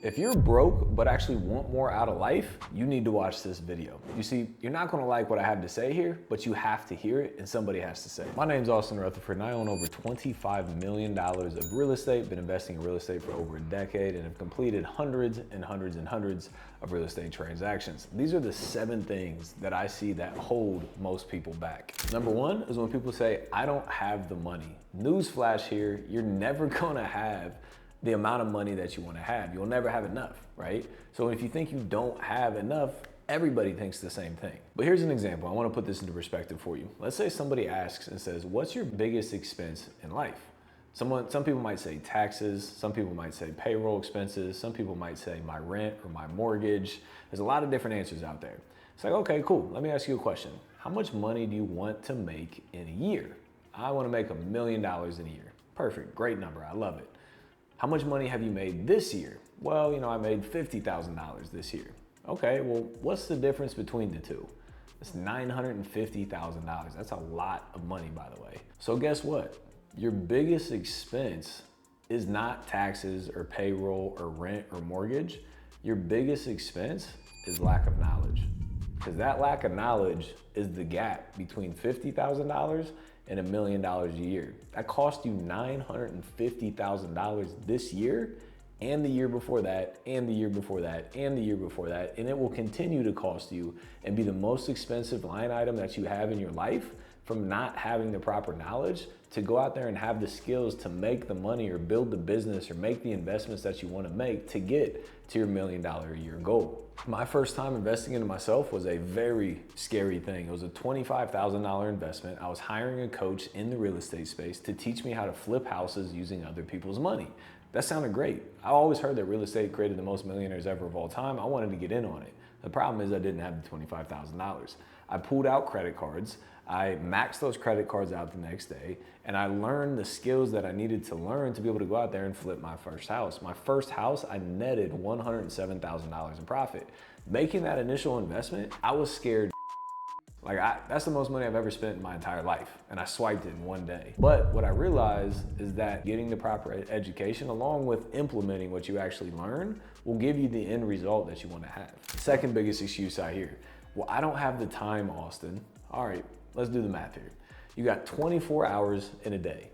If you're broke but actually want more out of life, you need to watch this video. You see, you're not gonna like what I have to say here, but you have to hear it and somebody has to say it. My name's Rutherford and I own over $25 million of real estate, been investing in real estate for over a decade and have completed hundreds and hundreds and hundreds of real estate transactions. These are the 7 things that I see that hold most people back. Number 1 is when people say, I don't have the money. Newsflash here, you're never gonna have the amount of money that you want to have. You'll never have enough, right? So if you think you don't have enough, everybody thinks the same thing. But here's an example. I want to put this into perspective for you. Let's say somebody asks and says, what's your biggest expense in life? Some people might say taxes, some people might say payroll expenses, some people might say my rent or my mortgage. There's a lot of different answers out there. It's like, okay, cool. Let me ask you a question. How much money do you want to make in a year? I want to make $1 million in a year. Perfect, great number, I love it. How much money have you made this year? Well, I made $50,000 this year. Okay, well, what's the difference between the two? It's $950,000. That's a lot of money, by the way. So guess what? Your biggest expense is not taxes or payroll or rent or mortgage. Your biggest expense is lack of knowledge. Because that lack of knowledge is the gap between $50,000 and $1 million a year. That cost you $950,000 this year, and the year before that, and the year before that, and the year before that, and it will continue to cost you and be the most expensive line item that you have in your life from not having the proper knowledge to go out there and have the skills to make the money or build the business or make the investments that you want to make to get to your $1 million a year goal. My first time investing into myself was a very scary thing. It was a $25,000 investment. I was hiring a coach in the real estate space to teach me how to flip houses using other people's money. That sounded great. I always heard that real estate created the most millionaires ever of all time. I wanted to get in on it. The problem is I didn't have the $25,000. I pulled out credit cards. I maxed those credit cards out the next day, and I learned the skills that I needed to learn to be able to go out there and flip my first house. My first house, I netted $107,000 in profit. Making that initial investment, I was scared. That's the most money I've ever spent in my entire life, and I swiped it in one day. But what I realized is that getting the proper education along with implementing what you actually learn will give you the end result that you want to have. Second biggest excuse I hear, well, I don't have the time, Austin. All right, let's do the math here. You got 24 hours in a day.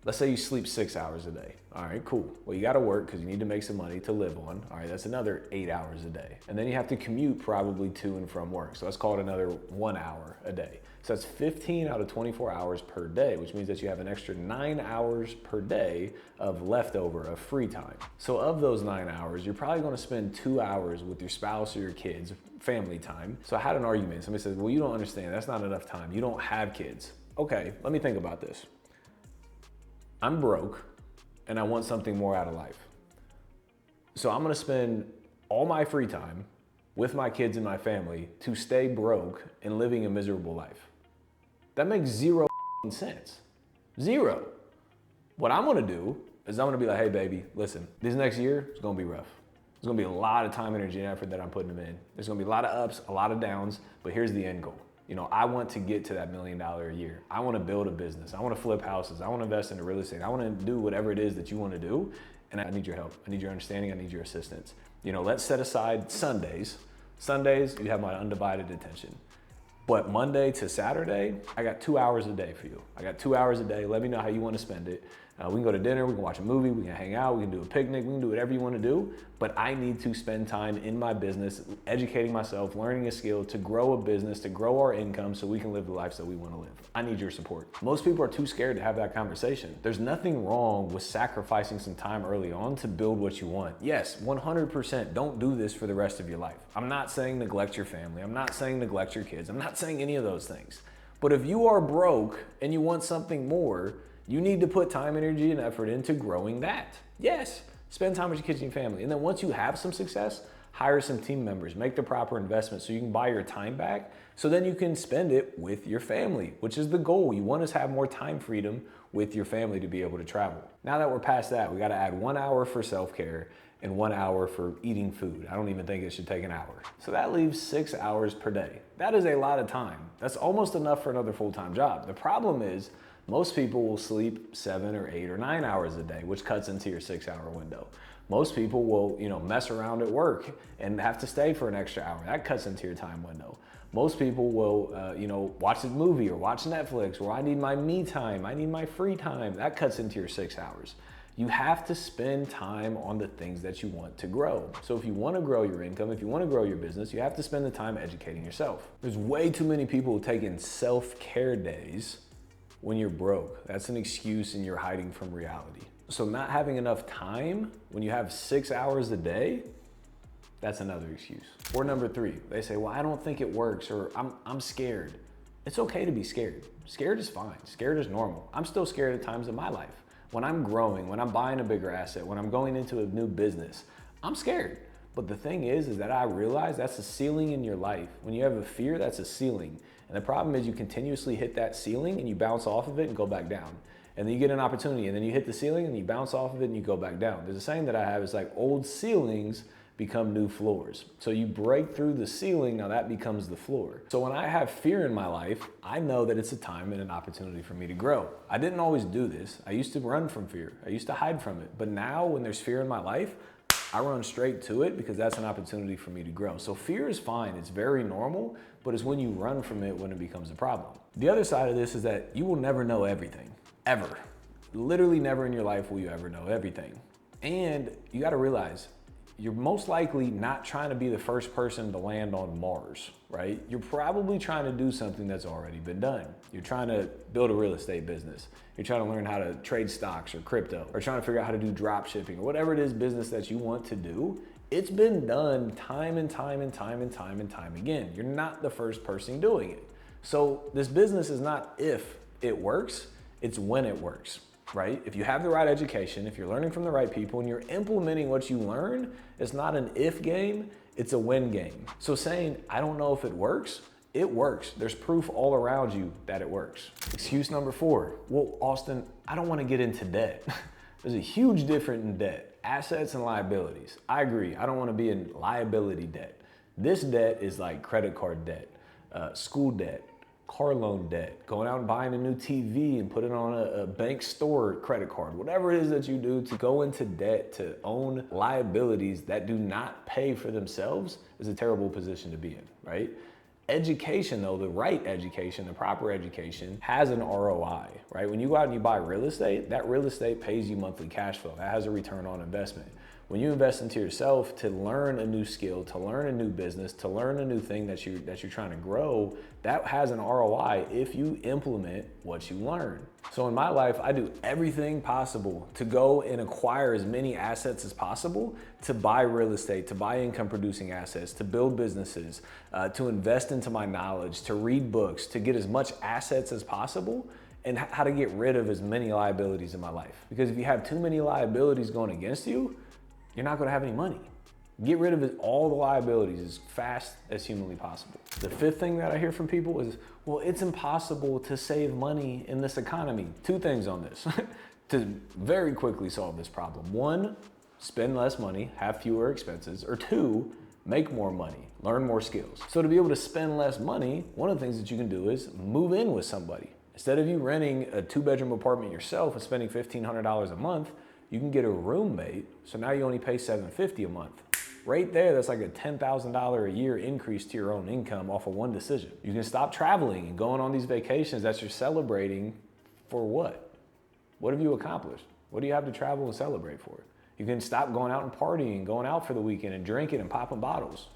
Let's say you sleep 6 hours a day. All right, cool. Well, you gotta work because you need to make some money to live on. All right, that's another 8 hours a day. And then you have to commute probably to and from work. So let's call it another 1 hour a day. So that's 15 out of 24 hours per day, which means that you have an extra 9 hours per day of leftover, of free time. So of those 9 hours, you're probably gonna spend 2 hours with your spouse or your kids, family time. So I had an argument. Somebody says, well, you don't understand. That's not enough time. You don't have kids. Okay, let me think about this. I'm broke and I want something more out of life. So I'm gonna spend all my free time with my kids and my family to stay broke and living a miserable life. That makes zero sense. Zero. What I'm gonna do is I'm gonna be like, hey baby, listen, this next year is gonna be rough. There's gonna be a lot of time, energy, and effort that I'm putting them in. There's gonna be a lot of ups, a lot of downs, but here's the end goal. I want to get to that $1 million a year. I want to build a business. I want to flip houses. I want to invest into real estate. I want to do whatever it is that you want to do. And I need your help. I need your understanding. I need your assistance. Let's set aside Sundays. Sundays, you have my undivided attention. But Monday to Saturday, I got 2 hours a day for you. I got 2 hours a day. Let me know how you want to spend it. We can go to dinner, we can watch a movie, we can hang out, we can do a picnic, we can do whatever you want to do, but I need to spend time in my business, educating myself, learning a skill to grow a business, to grow our income so we can live the lives that we want to live. I need your support. Most people are too scared to have that conversation. There's nothing wrong with sacrificing some time early on to build what you want. Yes, 100%, don't do this for the rest of your life. I'm not saying neglect your family. I'm not saying neglect your kids. I'm not saying any of those things. But if you are broke and you want something more, you need to put time, energy, and effort into growing that. Yes, spend time with your kids and your family. And then once you have some success, hire some team members, make the proper investment so you can buy your time back, so then you can spend it with your family, which is the goal. You want to have more time freedom with your family to be able to travel. Now that we're past that, we got to add 1 hour for self-care and 1 hour for eating food. I don't even think it should take an hour. So that leaves 6 hours per day. That is a lot of time. That's almost enough for another full-time job. The problem is, most people will sleep 7 or 8 or 9 hours a day, which cuts into your 6 hour window. Most people will, mess around at work and have to stay for an extra hour. That cuts into your time window. Most people will, watch a movie or watch Netflix, or I need my me time, I need my free time. That cuts into your 6 hours. You have to spend time on the things that you want to grow. So if you want to grow your income, if you want to grow your business, you have to spend the time educating yourself. There's way too many people taking self-care days when you're broke. That's an excuse and you're hiding from reality. So not having enough time when you have 6 hours a day, that's another excuse. Or number 3, they say, well, I don't think it works, or I'm scared. It's okay to be scared. Scared is fine. Scared is normal. I'm still scared at times in my life. When I'm growing, when I'm buying a bigger asset, when I'm going into a new business, I'm scared. But the thing is that I realize that's a ceiling in your life. When you have a fear, that's a ceiling. And the problem is you continuously hit that ceiling and you bounce off of it and go back down. And then you get an opportunity and then you hit the ceiling and you bounce off of it and you go back down. There's a saying that I have, it's like old ceilings become new floors. So you break through the ceiling, now that becomes the floor. So when I have fear in my life, I know that it's a time and an opportunity for me to grow. I didn't always do this. I used to run from fear. I used to hide from it. But now when there's fear in my life, I run straight to it because that's an opportunity for me to grow. So fear is fine. It's very normal, but it's when you run from it when it becomes a problem. The other side of this is that you will never know everything, ever. Literally never in your life will you ever know everything. And you got to realize, you're most likely not trying to be the first person to land on Mars, right? You're probably trying to do something that's already been done. You're trying to build a real estate business. You're trying to learn how to trade stocks or crypto, or trying to figure out how to do drop shipping, or whatever it is business that you want to do. It's been done time and time and time and time and time again. You're not the first person doing it. So this business is not if it works, it's when it works. Right? If you have the right education, if you're learning from the right people and you're implementing what you learn, it's not an if game, it's a when game. So saying, I don't know if it works, it works. There's proof all around you that it works. Excuse number 4, well, Austin, I don't want to get into debt. There's a huge difference in debt, assets and liabilities. I agree, I don't want to be in liability debt. This debt is like credit card debt, school debt, car loan debt, going out and buying a new TV and putting on a bank store credit card, whatever it is that you do to go into debt, to own liabilities that do not pay for themselves is a terrible position to be in, right? Education though, the right education, the proper education has an ROI, right? When you go out and you buy real estate, that real estate pays you monthly cash flow. That has a return on investment. When you invest into yourself to learn a new skill, to learn a new business, to learn a new thing that you're trying to grow, that has an ROI if you implement what you learn. So in my life, I do everything possible to go and acquire as many assets as possible, to buy real estate, to buy income producing assets, to build businesses, to invest into my knowledge, to read books, to get as much assets as possible, and how to get rid of as many liabilities in my life. Because if you have too many liabilities going against you, you're not gonna have any money. Get rid of all the liabilities as fast as humanly possible. The 5th thing that I hear from people is, well, it's impossible to save money in this economy. 2 things on this to very quickly solve this problem. 1, spend less money, have fewer expenses, or 2, make more money, learn more skills. So to be able to spend less money, one of the things that you can do is move in with somebody. Instead of you renting a 2-bedroom apartment yourself and spending $1,500 a month, you can get a roommate, so now you only pay $750 a month. Right there, that's like a $10,000 a year increase to your own income off of one decision. You can stop traveling and going on these vacations that you're celebrating for what? What have you accomplished? What do you have to travel and celebrate for? You can stop going out and partying, going out for the weekend and drinking and popping bottles.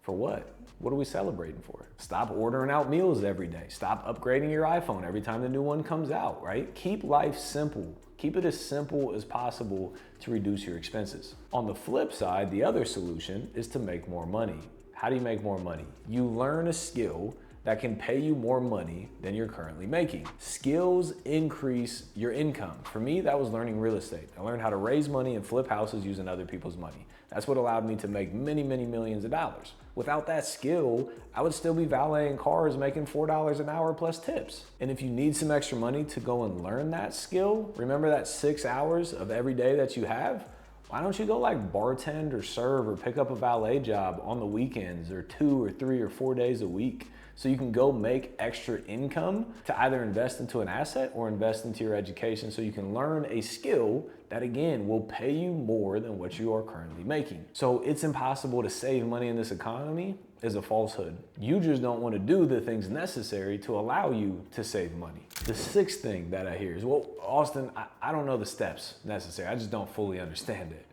For what? What are we celebrating for? Stop ordering out meals every day. Stop upgrading your iPhone every time the new one comes out, right? Keep life simple. Keep it as simple as possible to reduce your expenses. On the flip side, the other solution is to make more money. How do you make more money? You learn a skill that can pay you more money than you're currently making. Skills increase your income. For me, that was learning real estate. I learned how to raise money and flip houses using other people's money. That's what allowed me to make many, many millions of dollars. Without that skill, I would still be valeting cars making $4 an hour plus tips. And if you need some extra money to go and learn that skill, remember that 6 hours of every day that you have? Why don't you go like bartend or serve or pick up a valet job on the weekends or 2 or 3 or 4 days a week so you can go make extra income to either invest into an asset or invest into your education so you can learn a skill that again will pay you more than what you are currently making. So it's impossible to save money in this economy is a falsehood. You just don't want to do the things necessary to allow you to save money. The sixth thing that I hear is, well, Austin, I don't know the steps necessary. I just don't fully understand it.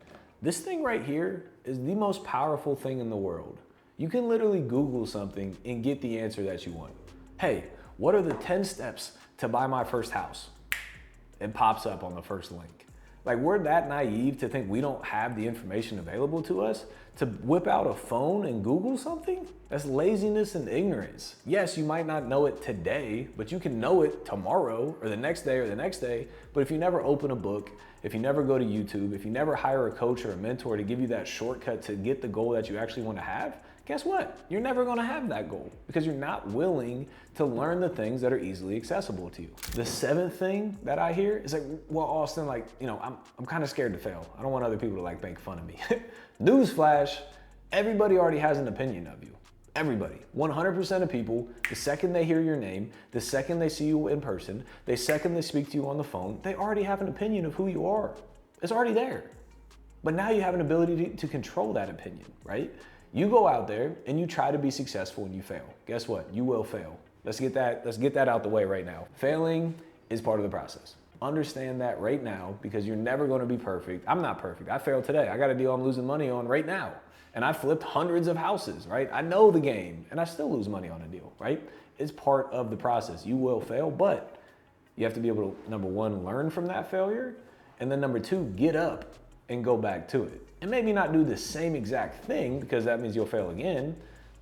This thing right here is the most powerful thing in the world. You can literally Google something and get the answer that you want. Hey, what are the 10 steps to buy my first house? It pops up on the first link. Like, we're that naive to think we don't have the information available to us to whip out a phone and Google something? That's laziness and ignorance. Yes, you might not know it today, but you can know it tomorrow or the next day or the next day. But if you never open a book, if you never go to YouTube, if you never hire a coach or a mentor to give you that shortcut to get the goal that you actually want to have, guess what? You're never gonna have that goal because you're not willing to learn the things that are easily accessible to you. The seventh thing that I hear is like, well, Austin, like, you know, I'm kind of scared to fail. I don't want other people to like make fun of me. Newsflash, everybody already has an opinion of you. Everybody, 100% of people, the second they hear your name, the second they see you in person, the second they speak to you on the phone, they already have an opinion of who you are. It's already there. But now you have an ability to control that opinion, right? You go out there and you try to be successful and you fail. Guess what? You will fail. Let's get that out the way right now. Failing is part of the process. Understand that right now because you're never going to be perfect. I'm not perfect. I failed today. I got a deal I'm losing money on right now. And I flipped hundreds of houses, right? I know the game and I still lose money on a deal, right? It's part of the process. You will fail, but you have to be able to, number one, learn from that failure. And then number two, get up and go back to it. And maybe not do the same exact thing because that means you'll fail again,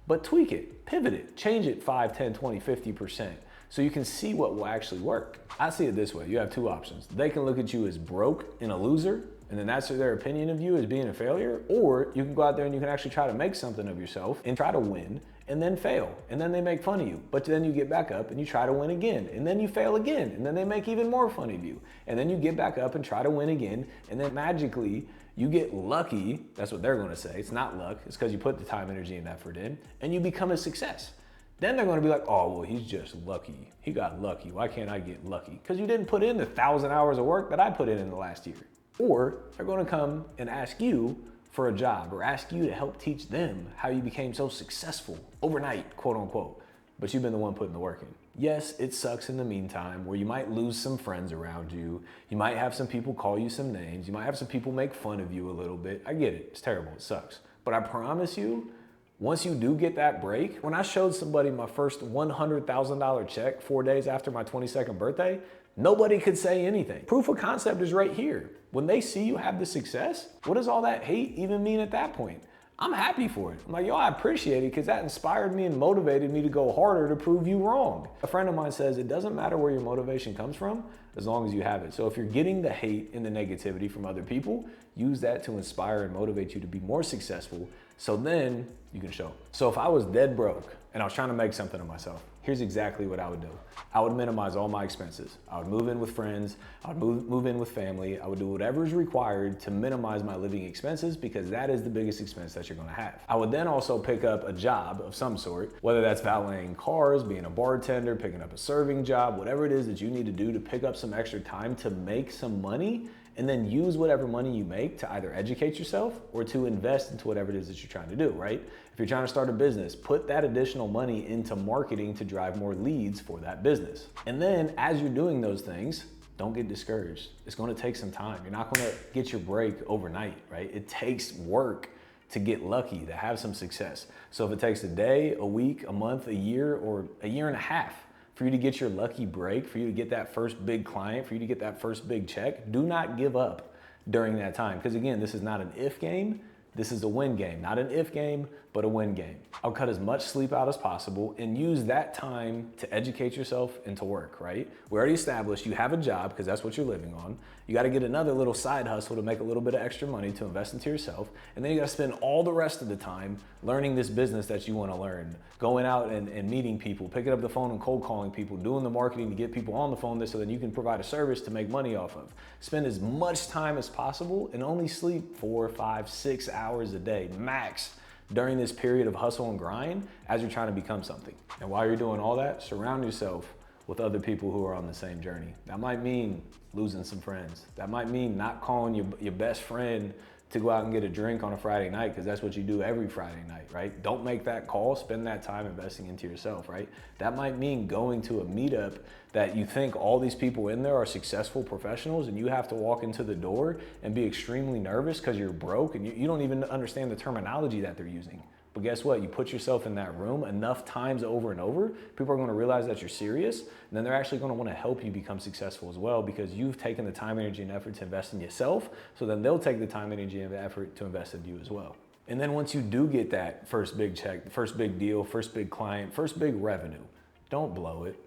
but tweak it, pivot it, change it 5, 10, 20, 50% so you can see what will actually work. I see it this way. You have two options. They can look at you as broke and a loser, and then that's their opinion of you as being a failure, or you can go out there and you can actually try to make something of yourself and try to win and then fail. And then they make fun of you, but then you get back up and you try to win again, and then you fail again, and then they make even more fun of you. And then you get back up and try to win again, and then magically you get lucky. That's what they're gonna say. It's not luck. It's because you put the time, energy, and effort in, and you become a success. Then they're gonna be like, oh, well, he's just lucky. He got lucky. Why can't I get lucky? Because you didn't put in the 1,000 hours of work that I put in the last year. Or they're gonna come and ask you for a job or ask you to help teach them how you became so successful overnight, quote unquote, but you've been the one putting the work in. Yes, it sucks in the meantime where you might lose some friends around you. You might have some people call you some names. You might have some people make fun of you a little bit. I get it, it's terrible, it sucks. But I promise you, once you do get that break, when I showed somebody my first $100,000 check 4 days after my 22nd birthday, nobody could say anything. Proof of concept is right here. When they see you have the success, what does all that hate even mean at that point? I'm happy for it. I'm like, yo, I appreciate it because that inspired me and motivated me to go harder to prove you wrong. A friend of mine says it doesn't matter where your motivation comes from as long as you have it. So if you're getting the hate and the negativity from other people, use that to inspire and motivate you to be more successful so then you can show. So if I was dead broke and I was trying to make something of myself, here's exactly what I would do. I would minimize all my expenses. I would move in with friends. I would move in with family. I would do whatever is required to minimize my living expenses because that is the biggest expense that you're gonna have. I would then also pick up a job of some sort, whether that's valeting cars, being a bartender, picking up a serving job, whatever it is that you need to do to pick up some extra time to make some money, and then use whatever money you make to either educate yourself or to invest into whatever it is that you're trying to do, right? If you're trying to start a business, put that additional money into marketing to drive more leads for that business. And then as you're doing those things, don't get discouraged. It's gonna take some time. You're not gonna get your break overnight, right? It takes work to get lucky, to have some success. So if it takes a day, a week, a month, a year, or a year and a half, for you to get your lucky break, for you to get that first big client, for you to get that first big check, do not give up during that time. Because again, this is not an if game, this is a win game. Not an if game, but a win game. I'll cut as much sleep out as possible and use that time to educate yourself and to work, right? We already established you have a job because that's what you're living on. You got to get another little side hustle to make a little bit of extra money to invest into yourself. And then you got to spend all the rest of the time learning this business that you want to learn, going out and meeting people, picking up the phone and cold calling people, doing the marketing to get people on the phone so that you can provide a service to make money off of. Spend as much time as possible and only sleep 4, 5, 6 hours a day, max, during this period of hustle and grind as you're trying to become something. And while you're doing all that, surround yourself with other people who are on the same journey. That might mean losing some friends. That might mean not calling your best friend to go out and get a drink on a Friday night, because that's what you do every Friday night, right? Don't make that call, spend that time investing into yourself, right? That might mean going to a meetup that you think all these people in there are successful professionals, and you have to walk into the door and be extremely nervous because you're broke and you don't even understand the terminology that they're using. But guess what? You put yourself in that room enough times over and over, people are going to realize that you're serious, and then they're actually going to want to help you become successful as well, because you've taken the time, energy, and effort to invest in yourself. So then they'll take the time, energy, and effort to invest in you as well. And then once you do get that first big check, first big deal, first big client, first big revenue, don't blow it.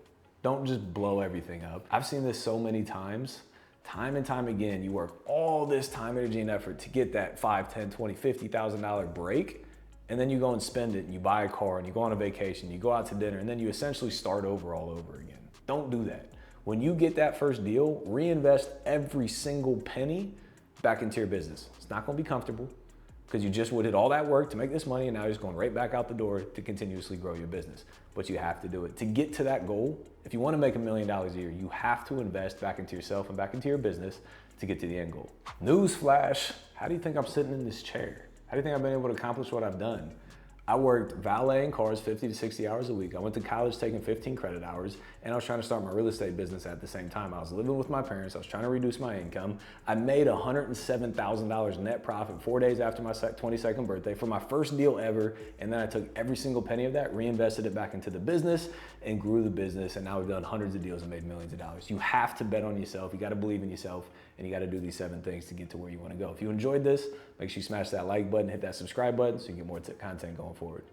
Don't just blow everything up. I've seen this so many times. Time and time again, you work all this time, energy, and effort to get that $5, $10, $20, $50,000 break. And then you go and spend it, and you buy a car, and you go on a vacation, you go out to dinner, and then you essentially start over all over again. Don't do that. When you get that first deal, reinvest every single penny back into your business. It's not gonna be comfortable, because you just did all that work to make this money, and now you're just going right back out the door to continuously grow your business. But you have to do it. To get to that goal, if you wanna make $1 million a year, you have to invest back into yourself and back into your business to get to the end goal. Newsflash, how do you think I'm sitting in this chair? How do you think I've been able to accomplish what I've done? I worked valeting cars 50 to 60 hours a week. I went to college taking 15 credit hours, and I was trying to start my real estate business at the same time. I was living with my parents. I was trying to reduce my income. I made $107,000 net profit 4 days after my 22nd birthday for my first deal ever, and then I took every single penny of that, reinvested it back into the business, and grew the business, and now we've done hundreds of deals and made millions of dollars. You have to bet on yourself. You got to believe in yourself, and you got to do these 7 things to get to where you want to go. If you enjoyed this, make sure you smash that like button, hit that subscribe button so you can get more content going forward.